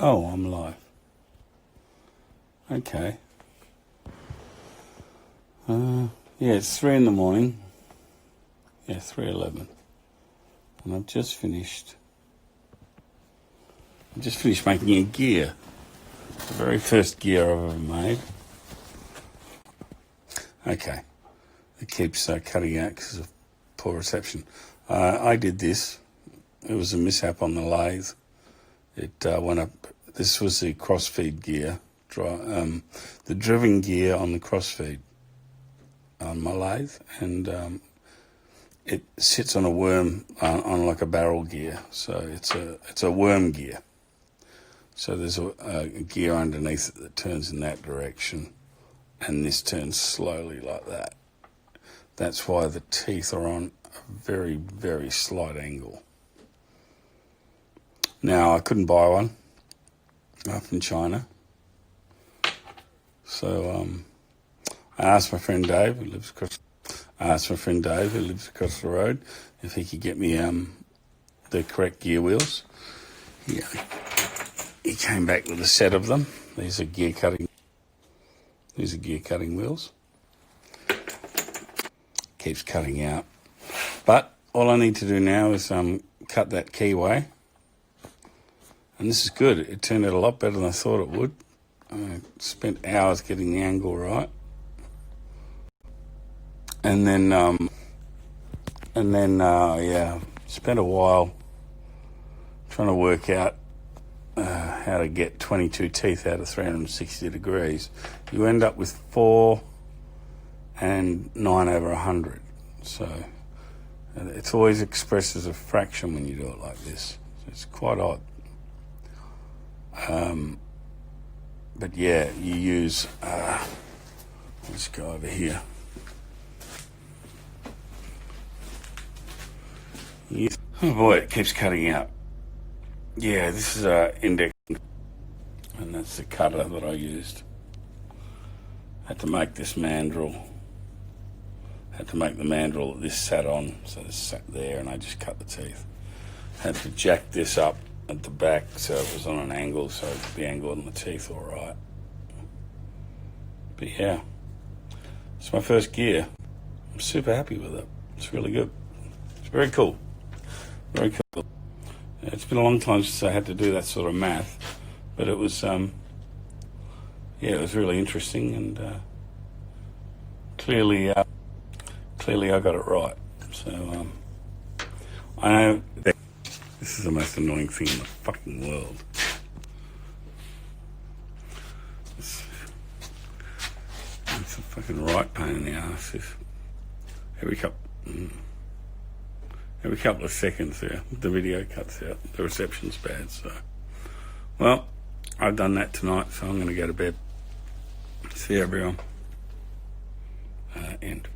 Oh, I'm live. Okay. Yeah, it's 3 in the morning. Yeah, 3:11. And I've just finished making a gear. The very first gear I've ever made. Okay. It keeps cutting out because of poor reception. I did this. It was a mishap on the lathe. It went up. This was the crossfeed gear, the driven gear on the crossfeed on my lathe, and it sits on a worm on like a barrel gear. So it's a worm gear. So there's a gear underneath it that turns in that direction, and this turns slowly like that. That's why the teeth are on a very, very slight angle. Now, I couldn't buy one up in China. So I asked my friend Dave, who lives across the road, if he could get me the correct gear wheels. He came back with a set of them. These are gear cutting wheels. Keeps cutting out. But all I need to do now is cut that keyway. And this is good. It turned out a lot better than I thought it would. I spent hours getting the angle right. And then spent a while trying to work out how to get 22 teeth out of 360 degrees. You end up with 4 and 9/100. So it's always expressed as a fraction when you do it like this. So it's quite odd. But yeah, you use, let's go over here. Oh boy, it keeps cutting out. Yeah, this is index, and that's the cutter that I used. Had to make this mandrel. Had to make the mandrel that this sat on, so this sat there, and I just cut the teeth. Had to jack this up at the back so it was on an angle, so the angle on the teeth all right. But yeah, it's my first gear. I'm super happy with it. It's really good. It's very cool. Very cool. It's been a long time since I had to do that sort of math, but it was, it was really interesting, and clearly I got it right. So I know that this is the most annoying thing in the fucking world. It's a fucking right pain in the ass. Every couple of seconds there, the video cuts out. The reception's bad, so. Well, I've done that tonight, so I'm going to go to bed. See you, everyone. End.